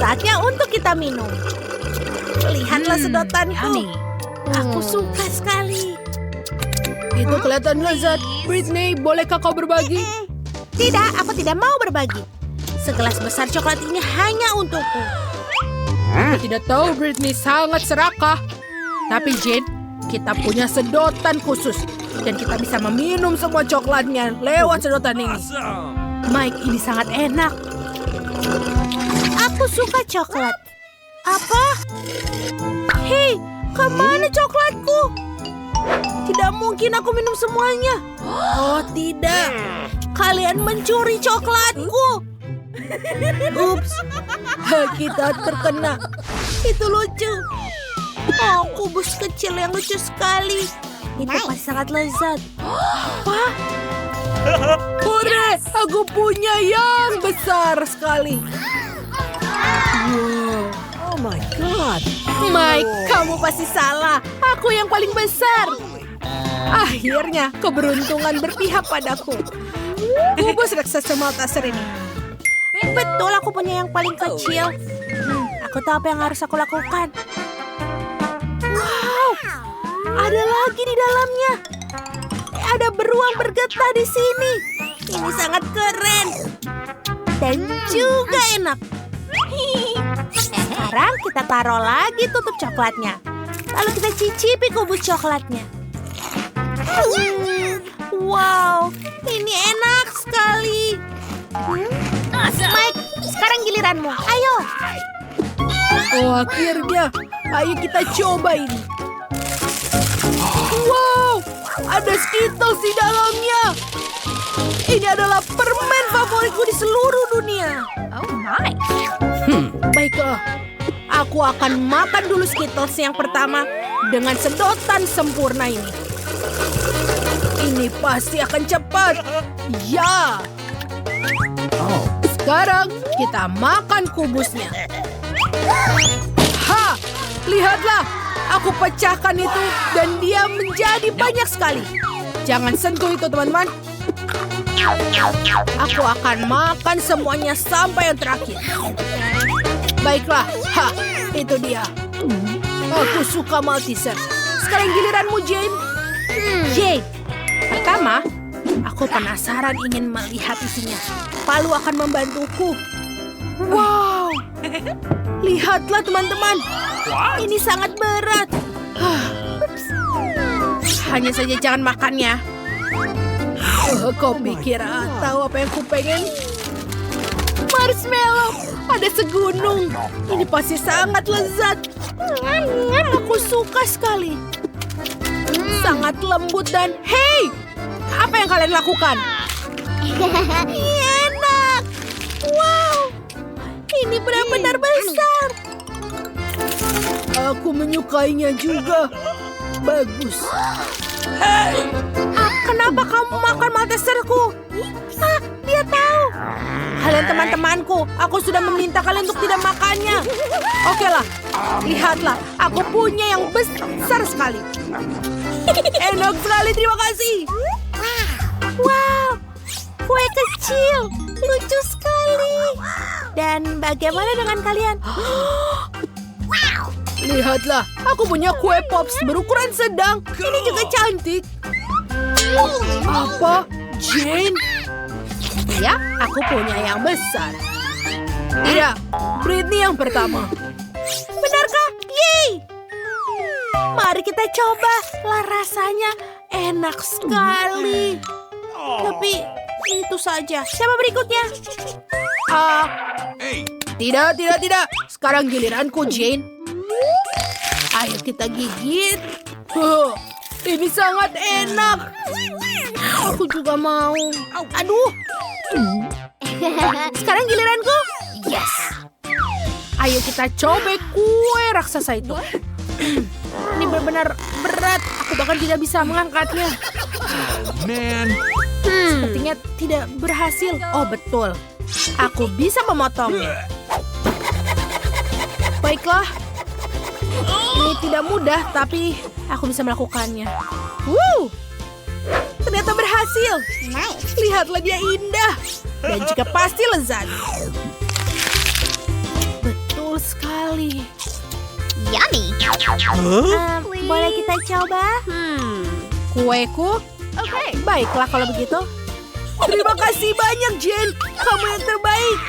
Saatnya untuk kita minum. Lihatlah sedotanku. Aku suka sekali. Itu kelihatan lezat. Britney, bolehkah kau berbagi? Tidak, aku tidak mau berbagi. Segelas besar coklat ini hanya untukku. Aku tidak tahu Britney sangat serakah. Tapi Jane, kita punya sedotan khusus. Dan kita bisa meminum semua coklatnya lewat sedotan ini. Mike, ini sangat enak. Aku suka coklat. Apa? Hei, kemana coklatku? Tidak mungkin aku minum semuanya. Oh tidak, kalian mencuri coklatku. Ups, Kita terkena. itu lucu. Oh, kubus kecil yang lucu sekali. Itu pasti sangat lezat. Apa? Hore, aku punya yang besar sekali. Oh my God. Mike, kamu pasti salah. Aku yang paling besar. Akhirnya, keberuntungan berpihak padaku. Kubus raksasa Malteser ini. Betul, aku punya yang paling kecil. Aku tahu apa yang harus aku lakukan. Wow, ada lagi di dalamnya. Ada beruang bergetah di sini. Ini sangat keren. Dan juga enak. Sekarang kita taruh lagi tutup coklatnya. Lalu kita cicipi kubus coklatnya. Wow, ini enak sekali. Mike, sekarang giliranmu. Ayo. Oh, akhirnya. Ayo kita coba ini. Wow, ada Skittles di dalamnya. Ini adalah permen favoritku di seluruh dunia. Oh my. Baiklah, aku akan makan dulu Skittles yang pertama dengan sedotan sempurna ini. Ini pasti akan cepat. Ya. Sekarang kita makan kubusnya. Ha! Lihatlah, aku pecahkan itu dan dia menjadi banyak sekali. Jangan sentuh itu, teman-teman. Aku akan makan semuanya sampai yang terakhir. Baiklah, ha, itu dia. Aku suka Malteser. Sekarang giliranmu, Jane. Jane, pertama, aku penasaran ingin melihat isinya. Palu akan membantuku. Wow, lihatlah teman-teman. Ini sangat berat. Hanya saja jangan makannya. Kau pikir tahu apa yang ku pengen? Marshmallow, ada segunung. Ini pasti sangat lezat. Aku suka sekali. Sangat lembut dan hey, apa yang kalian lakukan? Enak. Wow, ini benar-benar besar. Aku menyukainya juga. Bagus. Kenapa kamu makan Malteserku? Dia tahu. Kalian teman-temanku, aku sudah meminta kalian untuk tidak makannya. Oke lah, lihatlah. Aku punya yang besar sekali. Enak sekali, terima kasih. Wow, kue kecil, lucu sekali. Dan bagaimana dengan kalian? Lihatlah, aku punya kue pops berukuran sedang. Ini juga cantik. Apa? Jane? Ya, aku punya yang besar. Tidak, Britney yang pertama. Benarkah? Yeay! Mari kita coba. Lah, rasanya enak sekali. Tapi itu saja. Siapa berikutnya? Tidak. Sekarang giliranku, Jane. Ayo kita gigit. Ini sangat enak. Aku juga mau. Aduh. Sekarang giliranku. Yes. Ayo kita cobek kue raksasa itu. Ini benar-benar berat. Aku bahkan tidak bisa mengangkatnya. Man. Sepertinya tidak berhasil. Oh, betul. Aku bisa memotongnya. Baiklah. Ini tidak mudah, tapi aku bisa melakukannya. Ternyata berhasil. Lihatlah, dia indah. Dan juga pasti lezat. Betul sekali. Yummy. Boleh kita coba? Kueku? Baiklah kalau begitu. Terima kasih banyak, Jane. Kamu yang terbaik.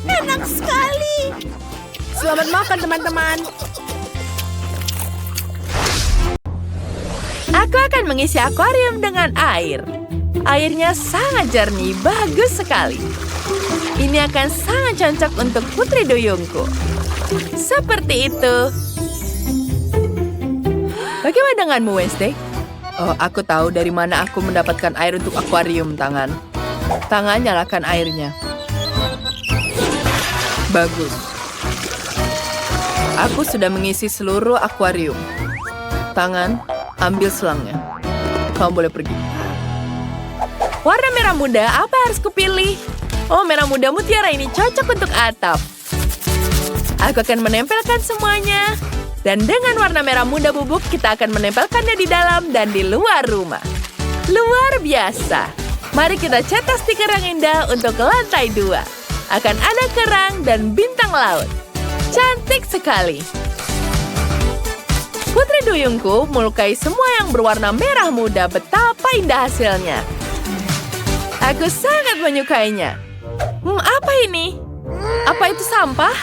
Enak sekali. Selamat makan, teman-teman. Aku akan mengisi akuarium dengan air. Airnya sangat jernih, bagus sekali. Ini akan sangat cocok untuk putri duyungku. Seperti itu. Bagaimana denganmu, Wednesday? Oh, aku tahu dari mana aku mendapatkan air untuk akuarium, Tangan. Tangan, nyalakan airnya. Bagus. Aku sudah mengisi seluruh akuarium. Tangan, ambil selangnya. Kamu boleh pergi. Warna merah muda, apa yang harus kupilih? Oh, merah muda mutiara ini cocok untuk atap. Aku akan menempelkan semuanya. Dan dengan warna merah muda bubuk, kita akan menempelkannya di dalam dan di luar rumah. Luar biasa. Mari kita cetak stiker yang indah untuk lantai 2. Akan ada kerang dan bintang laut. Cantik sekali. Putri duyungku melukai semua yang berwarna merah muda. Betapa indah hasilnya. Aku sangat menyukainya. Apa ini? Apa itu sampah?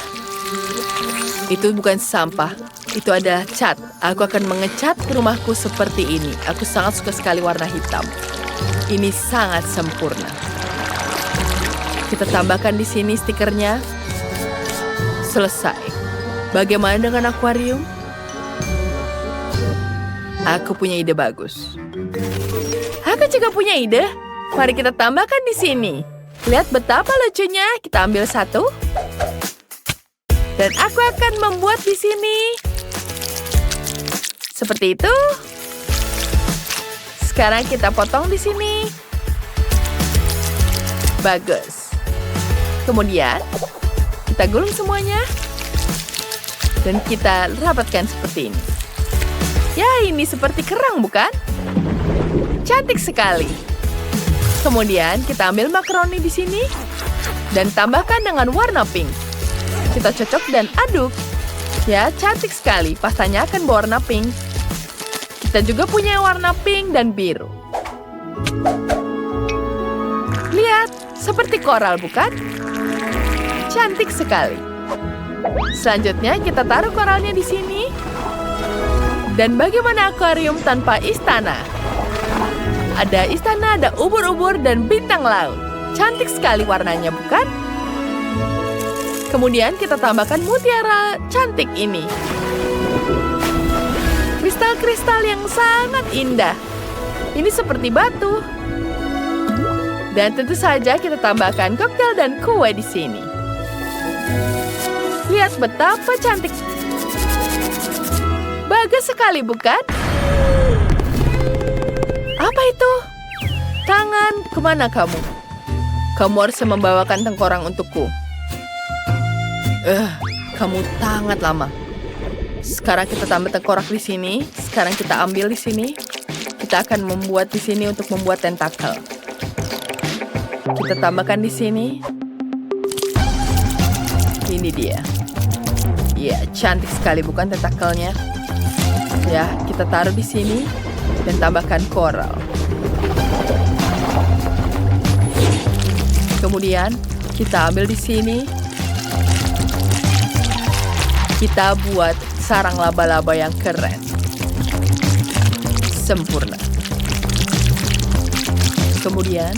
Itu bukan sampah. Itu adalah cat. Aku akan mengecat rumahku seperti ini. Aku sangat suka sekali warna hitam. Ini sangat sempurna. Kita tambahkan di sini stikernya. Selesai. Bagaimana dengan akuarium? Aku punya ide bagus. Aku juga punya ide. Mari kita tambahkan di sini. Lihat betapa lucunya. Kita ambil satu. Dan aku akan membuat di sini. Seperti itu. Sekarang kita potong di sini. Bagus. Kemudian, kita gulung semuanya. Dan kita rapatkan seperti ini. Ya, ini seperti kerang, bukan? Cantik sekali. Kemudian, kita ambil makaroni di sini. Dan tambahkan dengan warna pink. Kita cocok dan aduk. Ya, cantik sekali. Pastanya akan berwarna pink. Kita juga punya warna pink dan biru. Lihat, seperti koral, bukan? Cantik sekali. Selanjutnya, kita taruh koralnya di sini. Dan bagaimana akuarium tanpa istana? Ada istana, ada ubur-ubur, dan bintang laut. Cantik sekali warnanya, bukan? Kemudian kita tambahkan mutiara cantik ini. Kristal-kristal yang sangat indah. Ini seperti batu. Dan tentu saja kita tambahkan koktail dan kue di sini. Lihat betapa cantik. Bagus sekali, bukan? Apa itu? Tangan, kemana kamu? Kamu harus membawakan tengkorang untukku. Kamu sangat lama. Sekarang kita tambah tengkorak di sini. Sekarang kita ambil di sini. Kita akan membuat di sini untuk membuat tentakel. Kita tambahkan di sini. Ini dia. Ya, cantik sekali bukan tentakelnya? Ya, kita taruh di sini dan tambahkan koral. Kemudian kita ambil di sini. Kita buat sarang laba-laba yang keren. Sempurna. Kemudian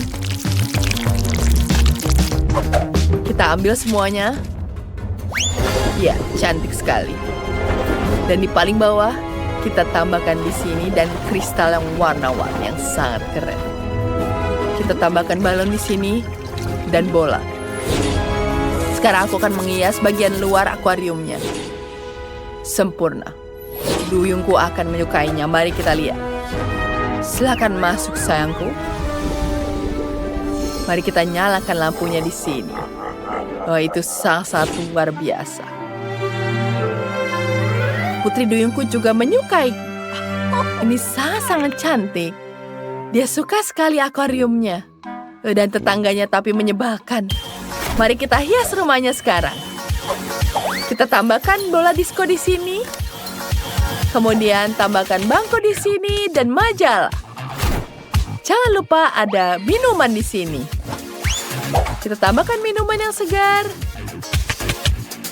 kita ambil semuanya. Ya, cantik sekali. Dan di paling bawah kita tambahkan di sini dan kristal yang warna-warni yang sangat keren. Kita tambahkan balon di sini dan bola. Sekarang aku akan menghias bagian luar akuariumnya. Sempurna. Duyungku akan menyukainya. Mari kita lihat. Silakan masuk, sayangku. Mari kita nyalakan lampunya di sini. Oh, itu sangat luar biasa. Putri duyungku juga menyukai. Ini sangat cantik. Dia suka sekali akuariumnya. Dan tetangganya tapi menyebalkan. Mari kita hias rumahnya sekarang. Kita tambahkan bola disko di sini. Kemudian tambahkan bangku di sini dan majalah. Jangan lupa ada minuman di sini. Kita tambahkan minuman yang segar.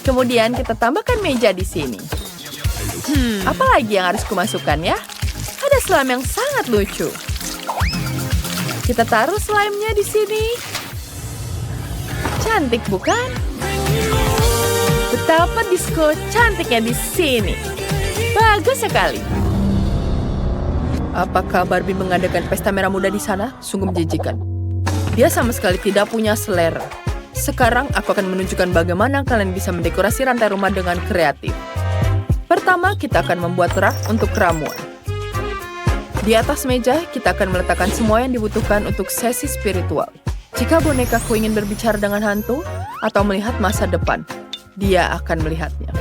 Kemudian kita tambahkan meja di sini. Apa lagi yang harus kumasukkan ya? Ada slime yang sangat lucu. Kita taruh slime-nya di sini. Cantik bukan? Betapa disko cantiknya di sini. Bagus sekali. Apakah Barbie mengadakan pesta merah muda di sana? Sungguh menjijikan. Dia sama sekali tidak punya selera. Sekarang aku akan menunjukkan bagaimana kalian bisa mendekorasi rantai rumah dengan kreatif. Pertama, kita akan membuat rak untuk ramuan. Di atas meja, kita akan meletakkan semua yang dibutuhkan untuk sesi spiritual. Jika bonekaku ingin berbicara dengan hantu atau melihat masa depan, dia akan melihatnya.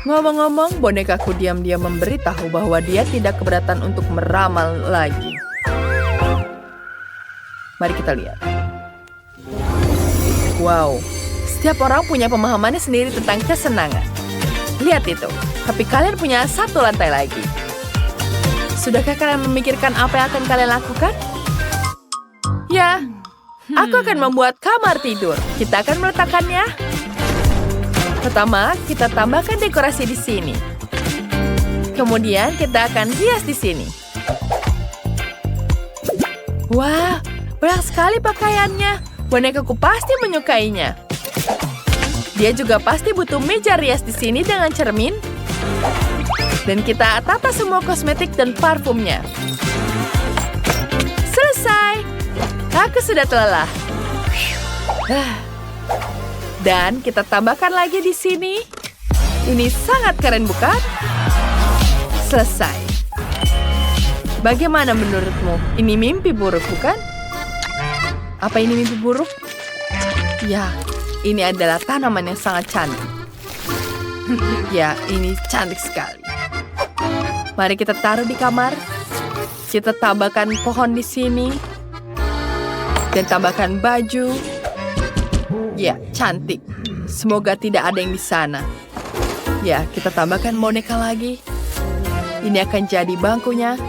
Ngomong-ngomong, bonekaku diam-diam memberitahu bahwa dia tidak keberatan untuk meramal lagi. Mari kita lihat. Wow. Setiap orang punya pemahamannya sendiri tentang kesenangan. Lihat itu, tapi kalian punya satu lantai lagi. Sudahkah kalian memikirkan apa yang akan kalian lakukan? Ya, aku akan membuat kamar tidur. Kita akan meletakkannya. Pertama, kita tambahkan dekorasi di sini. Kemudian kita akan hias di sini. Wah, banyak sekali pakaiannya. Bonekaku pasti menyukainya. Dia juga pasti butuh meja rias di sini dengan cermin. Dan kita tata semua kosmetik dan parfumnya. Selesai. Aku sudah lelah. Dan kita tambahkan lagi di sini. Ini sangat keren, bukan? Selesai. Bagaimana menurutmu? Ini mimpi buruk, bukan? Apa ini mimpi buruk? Ya. Ini adalah tanaman yang sangat cantik. Ya, ini cantik sekali. Mari kita taruh di kamar. Kita tambahkan pohon di sini. Dan tambahkan baju. Ya, cantik. Semoga tidak ada yang di sana. Ya, kita tambahkan boneka lagi. Ini akan jadi bangkunya.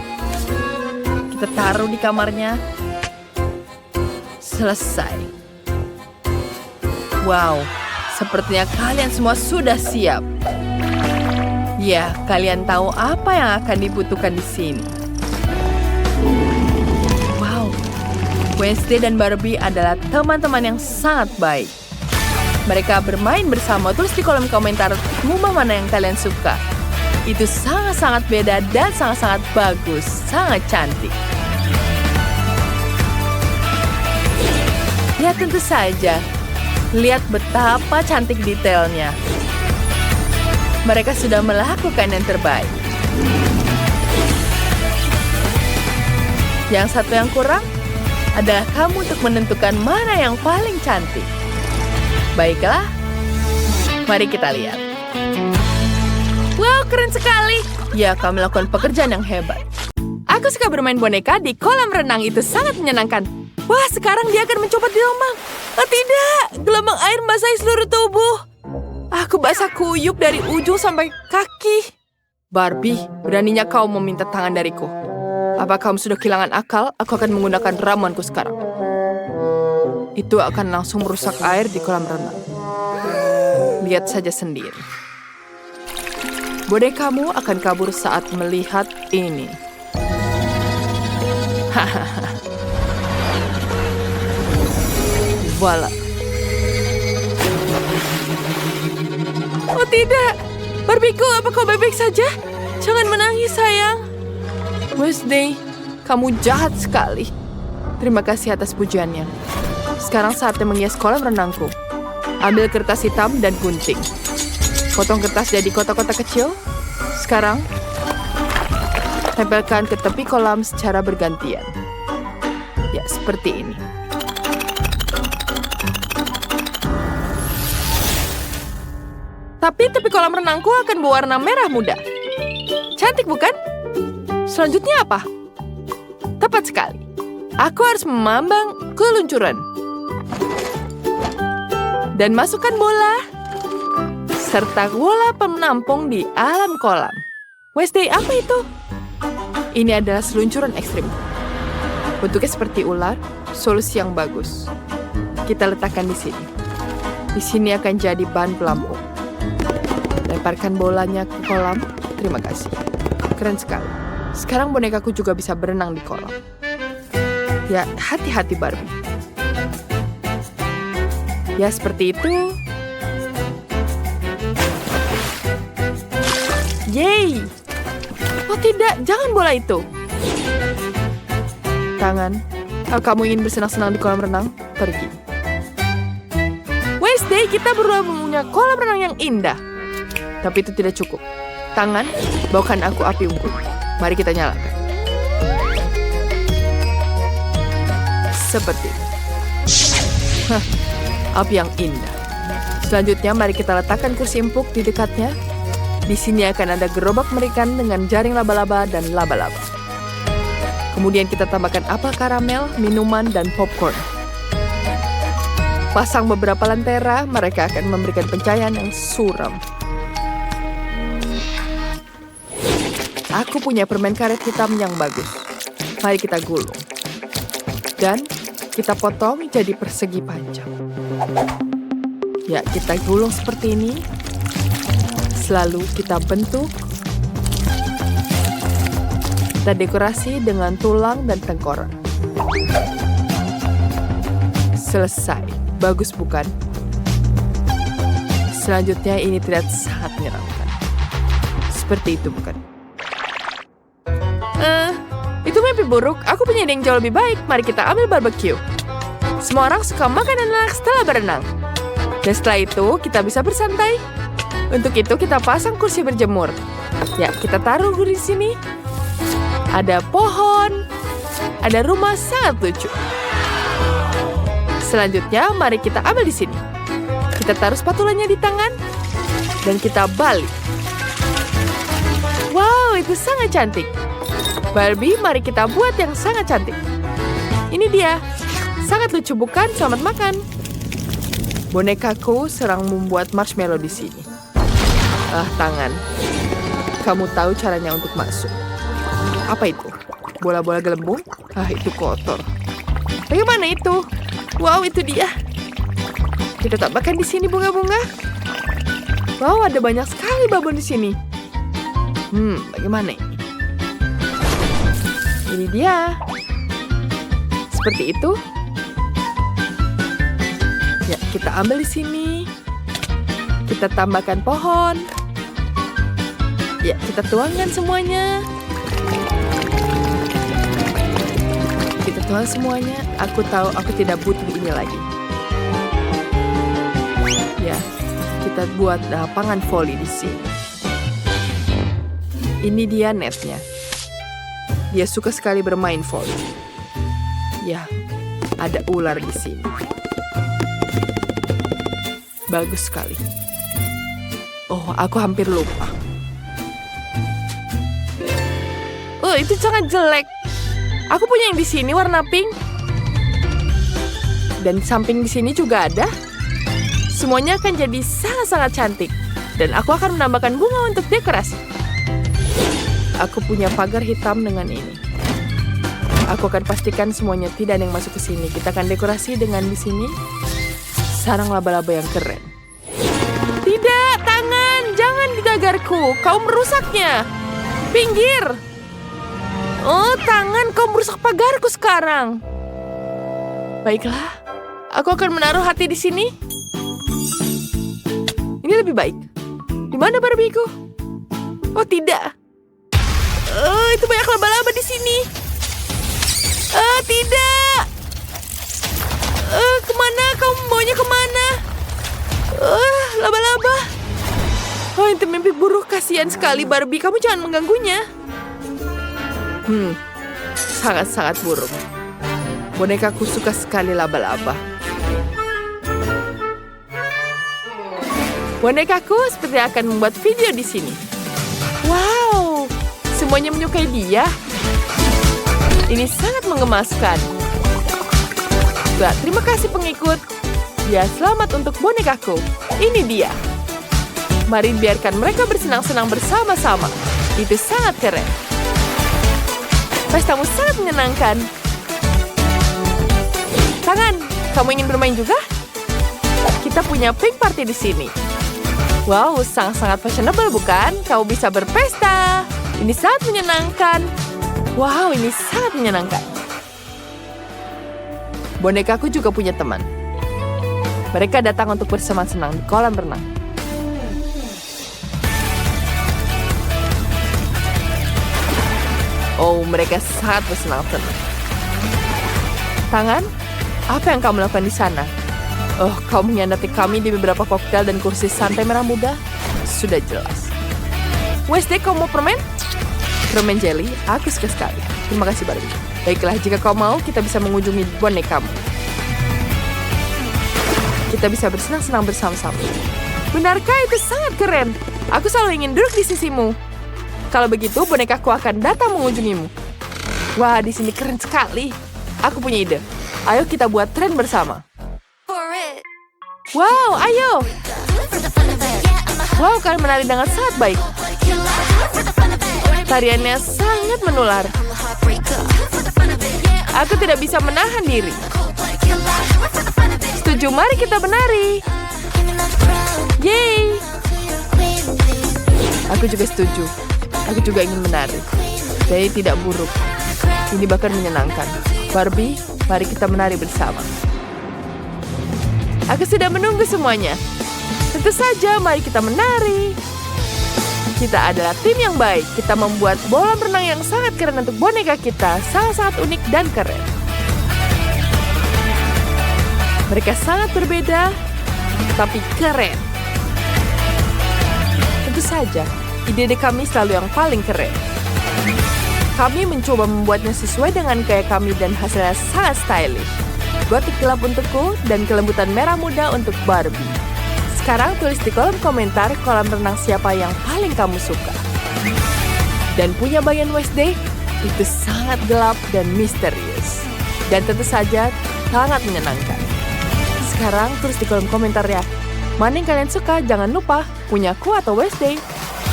Kita taruh di kamarnya. Selesai. Wow, sepertinya kalian semua sudah siap. Ya, kalian tahu apa yang akan dibutuhkan di sini. Wow, Wednesday dan Barbie adalah teman-teman yang sangat baik. Mereka bermain bersama. Tulis di kolom komentar rumah mana yang kalian suka. Itu sangat-sangat beda dan sangat-sangat bagus. Sangat cantik. Ya tentu saja. Lihat betapa cantik detailnya. Mereka sudah melakukan yang terbaik. Yang satu yang kurang adalah kamu untuk menentukan mana yang paling cantik. Baiklah, mari kita lihat. Wow, keren sekali. Ya, kamu melakukan pekerjaan yang hebat. Aku suka bermain boneka di kolam renang, itu sangat menyenangkan. Wah, sekarang dia akan mencoba di gelombang. Oh tidak, gelombang air membasahi seluruh tubuh. Aku basah kuyup dari ujung sampai kaki. Barbie, beraninya kau meminta tangan dariku. Apa kamu sudah kehilangan akal? Aku akan menggunakan ramuanku sekarang. Itu akan langsung merusak air di kolam renang. Lihat saja sendiri. Bonekamu akan kabur saat melihat ini. Hahaha. Voila. Oh tidak, Barbieku, apa kau baik-baik saja? Jangan menangis, sayang. Wednesday, kamu jahat sekali. Terima kasih atas pujiannya. Sekarang saatnya menghias kolam renangku. Ambil kertas hitam dan gunting. Potong kertas jadi kotak-kotak kecil. Sekarang, tempelkan ke tepi kolam secara bergantian. Ya, seperti ini. Tapi tepi kolam renangku akan berwarna merah muda. Cantik, bukan? Selanjutnya apa? Tepat sekali. Aku harus memambang keluncuran. Dan masukkan bola. Serta bola penampung di alam kolam. Wednesday, apa itu? Ini adalah seluncuran ekstrim. Bentuknya seperti ular, solusi yang bagus. Kita letakkan di sini. Di sini akan jadi bahan pelampung. Lemparkan bolanya ke kolam. Terima kasih. Keren sekali. Sekarang bonekaku juga bisa berenang di kolam. Ya, hati-hati Barbie. Ya, seperti itu. Yeay! Oh tidak, jangan bola itu. Tangan, kalau kamu ingin bersenang-senang di kolam renang, pergi. Wednesday, kita berdua punya kolam renang yang indah. Tapi itu tidak cukup. Tangan, bawakan aku api unggun. Mari kita nyalakan. Seperti itu. Hah, api yang indah. Selanjutnya, mari kita letakkan kursi empuk di dekatnya. Di sini akan ada gerobak mengerikan dengan jaring laba-laba dan laba-laba. Kemudian kita tambahkan apel karamel, minuman, dan popcorn. Pasang beberapa lentera, mereka akan memberikan pencahayaan yang suram. Aku punya permen karet hitam yang bagus. Mari kita gulung. Dan kita potong jadi persegi panjang. Ya, kita gulung seperti ini. Lalu kita bentuk. Kita dekorasi dengan tulang dan tengkorak. Selesai. Bagus bukan? Selanjutnya ini terlihat sangat menyeramkan. Seperti itu bukan? Itu mimpi buruk. Aku punya ide yang jauh lebih baik. Mari kita ambil barbecue. Semua orang suka makanan enak setelah berenang. Dan setelah itu kita bisa bersantai. Untuk itu kita pasang kursi berjemur. Ya, kita taruh di sini. Ada pohon. Ada rumah sangat lucu. Selanjutnya, mari kita ambil di sini. Kita taruh spatulanya di tangan. Dan kita balik. Wow, itu sangat cantik. Barbie, mari kita buat yang sangat cantik. Ini dia. Sangat lucu bukan? Selamat makan. Bonekaku sedang membuat marshmallow di sini. Tangan. Kamu tahu caranya untuk masuk. Apa itu? Bola-bola gelembung? Itu kotor. Bagaimana itu? Wow, itu dia. Kita tambahkan di sini bunga-bunga. Wow, ada banyak sekali babon di sini. Bagaimana ini? Ini dia. Seperti itu. Ya, kita ambil di sini. Kita tambahkan pohon. Ya, kita tuangkan semuanya. Kita Baiklah semuanya, aku tahu aku tidak butuh ini lagi. Ya, kita buat lapangan voli di sini. Ini dia netnya. Dia suka sekali bermain voli. Ya, ada ular di sini. Bagus sekali. Oh, aku hampir lupa. Oh, itu sangat jelek. Aku punya yang di sini warna pink. Dan samping di sini juga ada. Semuanya akan jadi sangat-sangat cantik. Dan aku akan menambahkan bunga untuk dekorasi. Aku punya pagar hitam dengan ini. Aku akan pastikan semuanya tidak ada yang masuk ke sini. Kita akan dekorasi dengan di sini sarang laba-laba yang keren. Tidak, tangan, jangan di dagarku. Kau merusaknya. Pinggir. Oh, tangan, kau merusak pagarku sekarang. Baiklah, aku akan menaruh hati di sini. Ini lebih baik. Di mana Barbieku? Oh, tidak. Itu banyak laba-laba di sini. Tidak. Kemana? Kau maunya kemana? Laba-laba. Oh, itu mimpi buruk. Kasihan sekali, Barbie. Kamu jangan mengganggunya. Sangat-sangat buruk. Bonekaku suka sekali laba-laba. Bonekaku seperti akan membuat video di sini. Wow, semuanya menyukai dia. Ini sangat mengemaskan. Terima kasih pengikut. Ya, selamat untuk bonekaku. Ini dia. Mari biarkan mereka bersenang-senang bersama-sama. Itu sangat keren. Pestamu sangat menyenangkan. Tangan, kamu ingin bermain juga? Kita punya pink party di sini. Wow, sangat-sangat fashionable bukan? Kau bisa berpesta. Ini sangat menyenangkan. Wow, ini sangat menyenangkan. Bonekaku juga punya teman. Mereka datang untuk bersenang-senang di kolam renang. Oh, mereka sangat bersenang-senang. Tangan, apa yang kamu lakukan di sana? Oh, kau mengkhianati kami di beberapa koktail dan kursi santai merah muda? Sudah jelas. Wednesday, kau mau permen? Permen jelly, aku suka sekali. Terima kasih, Barbie. Baiklah, jika kau mau, kita bisa mengunjungi bonekamu. Kita bisa bersenang-senang bersama-sama. Benarkah itu sangat keren? Aku selalu ingin duduk di sisimu. Kalau begitu, bonekaku akan datang mengunjungimu. Wah, di sini keren sekali. Aku punya ide. Ayo kita buat tren bersama. Wow, ayo. Wow, kalian menari dengan sangat baik. Tariannya sangat menular. Aku tidak bisa menahan diri. Setuju, mari kita menari. Yeay. Aku juga setuju. Aku juga ingin menari. Jadi tidak buruk. Ini bahkan menyenangkan. Barbie, mari kita menari bersama. Aku sudah menunggu semuanya. Tentu saja, mari kita menari. Kita adalah tim yang baik. Kita membuat bola renang yang sangat keren untuk boneka kita. Sangat-sangat unik dan keren. Mereka sangat berbeda, tapi keren. Tentu saja, ide kami selalu yang paling keren. Kami mencoba membuatnya sesuai dengan gaya kami dan hasilnya sangat stylish. Gotik gelap untukku dan kelembutan merah muda untuk Barbie. Sekarang tulis di kolom komentar kolam renang siapa yang paling kamu suka. Dan punya bagian Wednesday itu sangat gelap dan misterius. Dan tentu saja sangat menyenangkan. Sekarang tulis di kolom komentar ya. Mana yang kalian suka? Jangan lupa punyaku atau Wednesday.